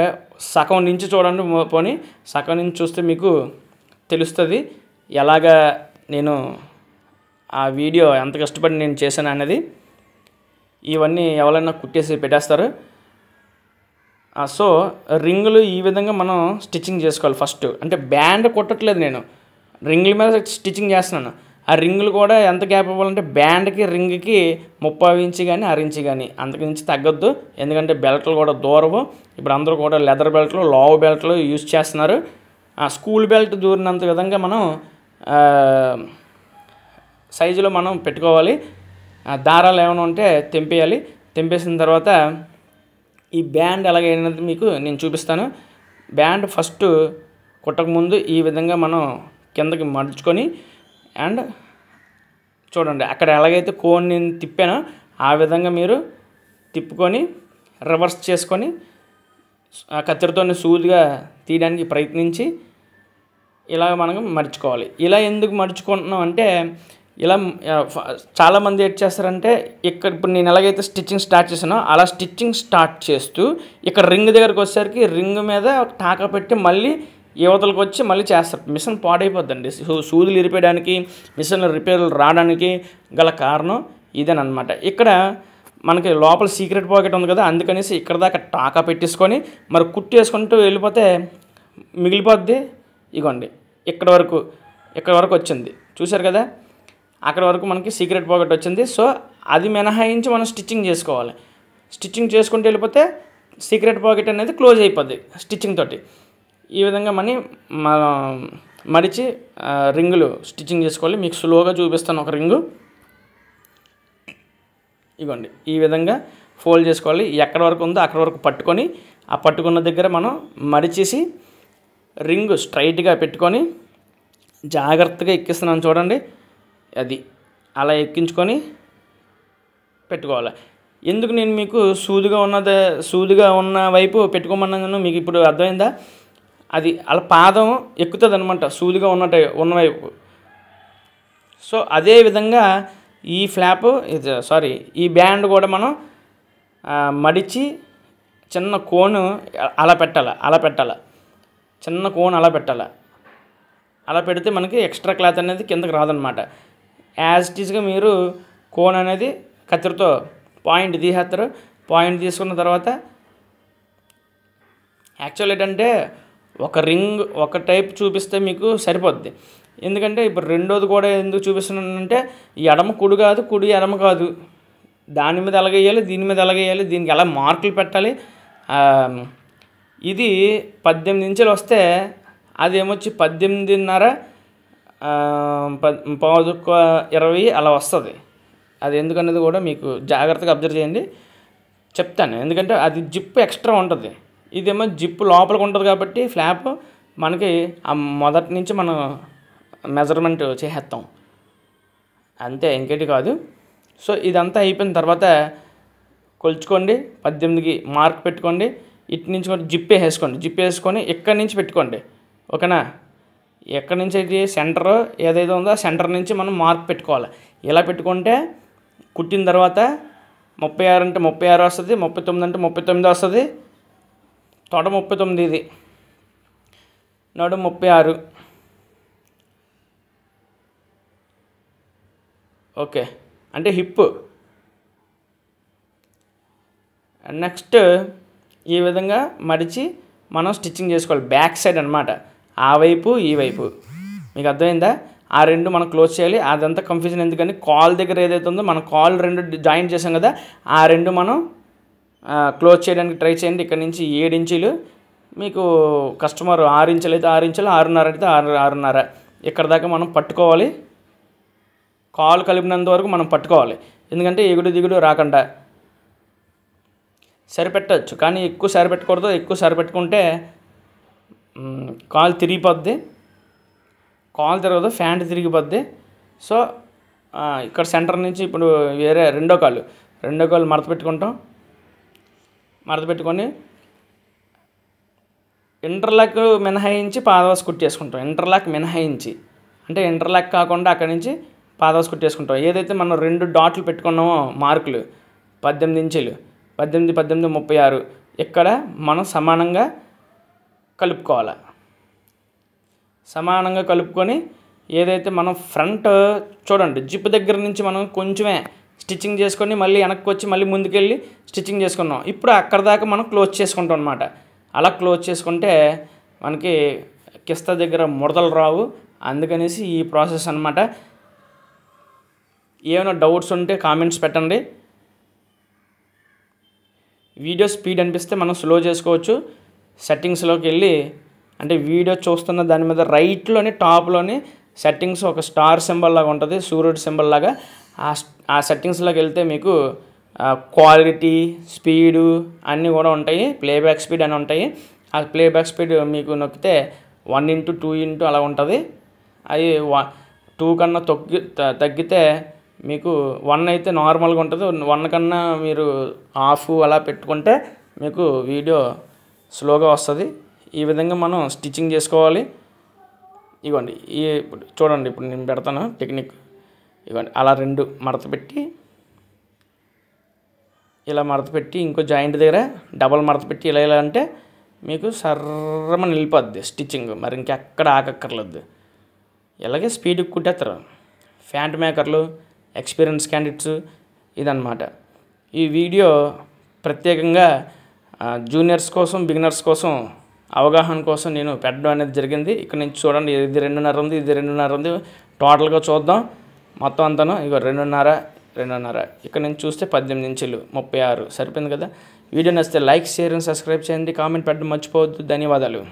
సగం నుంచి చూడండి, పోనీ సగం నుంచి చూస్తే మీకు తెలుస్తుంది ఎలాగా నేను ఆ వీడియో ఎంత కష్టపడి నేను చేశాను అనేది. ఇవన్నీ ఎవరైనా కుట్టేసి పెట్టేస్తారు. సో రింగులు ఈ విధంగా మనం స్టిచ్చింగ్ చేసుకోవాలి. ఫస్ట్ అంటే బ్యాండ్ కొట్టట్లేదు, నేను రింగుల మీద స్టిచ్చింగ్ చేస్తున్నాను. ఆ రింగులు కూడా ఎంత గ్యాప్ ఇవ్వాలంటే బ్యాండ్కి రింగ్కి 30 ఇంచు కానీ 6 ఇంచు కానీ, అంతకు మించి తగ్గొద్దు. ఎందుకంటే బెల్ట్లు కూడా దూరము. ఇప్పుడు అందరూ కూడా లెదర్ బెల్ట్లు, లావు బెల్ట్లు యూజ్ చేస్తున్నారు. స్కూల్ బెల్ట్ దూరినంత విధంగా మనం సైజులో మనం పెట్టుకోవాలి. దారాలు ఏమైనా ఉంటే తెంపేయాలి. తెంపేసిన తర్వాత ఈ బ్యాండ్ ఎలాగైనది మీకు నేను చూపిస్తాను. బ్యాండ్ ఫస్ట్ కుట్టకముందు ఈ విధంగా మనం కిందకి మడుచుకొని అండ్ చూడండి అక్కడ ఎలాగైతే కోన్ నేను తిప్పానో ఆ విధంగా మీరు తిప్పుకొని రివర్స్ చేసుకొని కత్తెరతో సూదిగా తీయడానికి ప్రయత్నించి ఇలా మనం మడుచుకోవాలి. ఇలా ఎందుకు మడుచుకుంటున్నాం అంటే ఇలా చాలామంది ఏం చేస్తారంటే ఇక్కడ ఇప్పుడు నేను ఎలాగైతే స్టిచ్చింగ్ స్టార్ట్ చేశానో అలా స్టిచ్చింగ్ స్టార్ట్ చేస్తూ ఇక్కడ రింగ్ దగ్గరకు వచ్చేసరికి రింగ్ మీద టాకా పెట్టి మళ్ళీ యువతలకు వచ్చి మళ్ళీ చేస్తారు. మిషన్ పాడైపోద్దండి. సూదులు ఇరిపేయడానికి మిషన్ రిపేర్లు రావడానికి గల కారణం ఇదేనమాట. ఇక్కడ మనకి లోపల సీక్రెట్ పాకెట్ ఉంది కదా, అందుకనేసి ఇక్కడ దాకా టాకా పెట్టేసుకొని మరి కుట్టు వేసుకుంటూ వెళ్ళిపోతే మిగిలిపోద్ది. ఇగోండి ఇక్కడ వరకు వచ్చింది చూసారు కదా, అక్కడ వరకు మనకి సీక్రెట్ పాకెట్ వచ్చింది. సో అది మినహాయించి మనం స్టిచ్చింగ్ చేసుకోవాలి. స్టిచ్చింగ్ చేసుకుంటూ వెళ్ళిపోతే సీక్రెట్ పాకెట్ అనేది క్లోజ్ అయిపోద్ది స్టిచ్చింగ్ తోటి. ఈ విధంగా మడిచి రింగులు స్టిచ్చింగ్ చేసుకోవాలి. మీకు స్లోగా చూపిస్తాను ఒక రింగు. ఇగోండి ఈ విధంగా ఫోల్డ్ చేసుకోవాలి. ఎక్కడ వరకు ఉందో అక్కడ వరకు పట్టుకొని ఆ పట్టుకున్న దగ్గర మనం మడిచేసి రింగు స్ట్రైట్గా పెట్టుకొని జాగ్రత్తగా ఎక్కిస్తున్నాను చూడండి. అది అలా ఎక్కించుకొని పెట్టుకోవాలి. ఎందుకు నేను మీకు సూదిగా ఉన్న వైపు పెట్టుకోమన్నాను మీకు ఇప్పుడు అర్థమైందా? అది అలా పాదం ఎక్కుతుంది అనమాట సూదిగా ఉన్న వైపు. సో అదే విధంగా ఈ ఫ్లాప్ ఈ బ్యాండ్ కూడా మనం మడిచి చిన్న కోను అలా పెట్టాలి. చిన్న కోన్ అలా పెట్టాలి. అలా పెడితే మనకి ఎక్స్ట్రా క్లాత్ అనేది కిందకి రాదనమాట. యాజ్ ఇట్ ఈస్గా మీరు కోన్ అనేది కత్తిరితో పాయింట్ తీసేస్తారు. పాయింట్ తీసుకున్న తర్వాత యాక్చువల్ ఏంటంటే ఒక రింగ్ ఒక టైప్ చూపిస్తే మీకు సరిపోద్ది. ఎందుకంటే ఇప్పుడు రెండోది కూడా ఎందుకు చూపిస్తున్నానంటే ఈ ఎడమ కుడి కాదు, కుడి ఎడమ కాదు, దాని మీద ఎలాగేయాలి, దీని మీద ఎలాగేయాలి, దీనికి ఎలా మార్కులు పెట్టాలి. ఇది 18 ఇంచులు వస్తే అదేమొచ్చి 18.5 20 అలా వస్తుంది. అది ఎందుకనేది కూడా మీకు జాగ్రత్తగా అబ్జర్వ్ చేయండి, చెప్తాను. ఎందుకంటే అది జిప్ ఎక్స్ట్రా ఉంటుంది, ఇదేమో జిప్ లోపలికి ఉంటుంది కాబట్టి ఫ్లాప్ మనకి ఆ మొదటి నుంచి మనం మెజర్మెంట్ చేసేస్తాం అంతే, ఇంకేటి కాదు. సో ఇదంతా అయిపోయిన తర్వాత కొలుచుకోండి, 18కి మార్క్ పెట్టుకోండి. ఇటు నుంచి కూడా జిప్ వేసుకొని ఇక్కడి నుంచి పెట్టుకోండి. ఓకేనా? ఎక్కడి నుంచి అయితే సెంటర్ ఏదైతే ఉందో ఆ సెంటర్ నుంచి మనం మార్క్ పెట్టుకోవాలి. ఇలా పెట్టుకుంటే కుట్టిన తర్వాత 36 అంటే 36 వస్తుంది, 39 అంటే 39 వస్తుంది. తొడ 39, ఇది నడు 36. ఓకే, అంటే హిప్. నెక్స్ట్ ఈ విధంగా మడిచి మనం స్టిచ్చింగ్ చేసుకోవాలి. బ్యాక్ సైడ్ అనమాట, ఆ వైపు ఈ వైపు. మీకు అర్థమైందా? ఆ రెండు మనం క్లోజ్ చేయాలి. అదంతా కన్ఫ్యూజన్ ఎందుకని కాల్ దగ్గర ఏదైతే ఉందో మనం కాల్ రెండు జాయింట్ చేసాం కదా, ఆ రెండు మనం క్లోజ్ చేయడానికి ట్రై చేయండి. ఇక్కడ నుంచి 7 ఇంచులు, మీకు కస్టమర్ 6 ఇంచులు అయితే 6 ఇంచులు, 6.5 అయితే 6.5 ఇక్కడ దాకా మనం పట్టుకోవాలి. కాల్ కలిపినంత వరకు మనం పట్టుకోవాలి. ఎందుకంటే ఎగుడు దిగుడు రాకుండా సరిపెట్టచ్చు, కానీ ఎక్కువ సరిపెట్టకూడదు. ఎక్కువ సరిపెట్టుకుంటే కాల్ తిరిగిపోద్ది, కాల్ తిరగదు, ఫ్యాంట్ తిరిగిపోద్ది. సో ఇక్కడ సెంటర్ నుంచి ఇప్పుడు వేరే రెండో కాలు మడత పెట్టుకొని ఇంటర్లాక్ మినహాయించి పాదవాసి కుట్టేసుకుంటాం. ఇంటర్లాక్ మినహాయించి అంటే ఇంటర్లాక్ కాకుండా అక్కడి నుంచి పాదవాసి కుట్టేసుకుంటాం. ఏదైతే మనం 2 డాట్లు పెట్టుకున్నామో మార్కులు 18 ఇంచులు, 18, 18, 36 ఇక్కడ మనం సమానంగా కలుపుకోవాలి. సమానంగా కలుపుకొని ఏదైతే మనం ఫ్రంట్ చూడండి జిప్ దగ్గర నుంచి మనం కొంచెమే స్టిచ్చింగ్ చేసుకొని మళ్ళీ వెనక్కి వచ్చి మళ్ళీ ముందుకెళ్ళి స్టిచ్చింగ్ చేసుకున్నాం. ఇప్పుడు అక్కడ దాకా మనం క్లోజ్ చేసుకుంటాం అనమాట. అలా క్లోజ్ చేసుకుంటే మనకి కిస్తా దగ్గర ముడతలు రావు. అందుకనేసి ఈ ప్రాసెస్ అనమాట. ఏమైనా డౌట్స్ ఉంటే కామెంట్స్ పెట్టండి. వీడియో స్పీడ్ అనిపిస్తే మనం స్లో చేసుకోవచ్చు. సెట్టింగ్స్లోకి వెళ్ళి అంటే వీడియో చూస్తున్న దాని మీద రైట్లోని టాప్లోని సెట్టింగ్స్ ఒక స్టార్ సింబల్ లాగా ఉంటుంది, సూర్యుడు సింబల్ లాగా. ఆ సెట్టింగ్స్లోకి వెళ్తే మీకు క్వాలిటీ, స్పీడు అన్నీ కూడా ఉంటాయి, ప్లేబ్యాక్ స్పీడ్ అని ఉంటాయి. ఆ ప్లేబ్యాక్ స్పీడ్ మీకు నొక్కితే 1:2 2 అలా ఉంటుంది. అది 2 కన్నా తగ్గితే మీకు 1 అయితే నార్మల్గా ఉంటుంది. 1 కన్నా మీరు ఆఫ్ అలా పెట్టుకుంటే మీకు వీడియో స్లోగా వస్తుంది. ఈ విధంగా మనం స్టిచ్చింగ్ చేసుకోవాలి. ఇవ్వండి చూడండి, ఇప్పుడు నేను పెడతాను టెక్నిక్. ఇవ్వండి అలా 2 మడత పెట్టి, ఇలా మడత పెట్టి, ఇంకో జాయింట్ దగ్గర డబల్ మడత పెట్టి ఇలా అంటే మీకు సర్రమని వెళ్ళిపోద్ది స్టిచ్చింగ్. మరి ఇంకెక్కడ ఆగక్కర్లేదు. ఇలాగే స్పీడ్కి కుట్టేస్తారు ఫ్యాంట్ మేకర్లు, ఎక్స్పీరియన్స్ క్యాండిడేట్స్. ఇదన్నమాట ఈ వీడియో. ప్రత్యేకంగా జూనియర్స్ కోసం, బిగినర్స్ కోసం, అవగాహన కోసం నేను పెట్టడం అనేది జరిగింది. ఇక్కడ నుంచి చూడండి, ఇది 2.5 ఉంది, ఇది 2.5 ఉంది. టోటల్గా చూద్దాం మొత్తం అంతాను. ఇగో 2.5 ఇక్కడ నుంచి చూస్తే 18 ఇంచులు 36 సరిపోయింది కదా. వీడియో నచ్చితే లైక్, షేర్ అండ్ సబ్స్క్రైబ్ చేయండి. కామెంట్ పెట్టడం మర్చిపోవద్దు. ధన్యవాదాలు.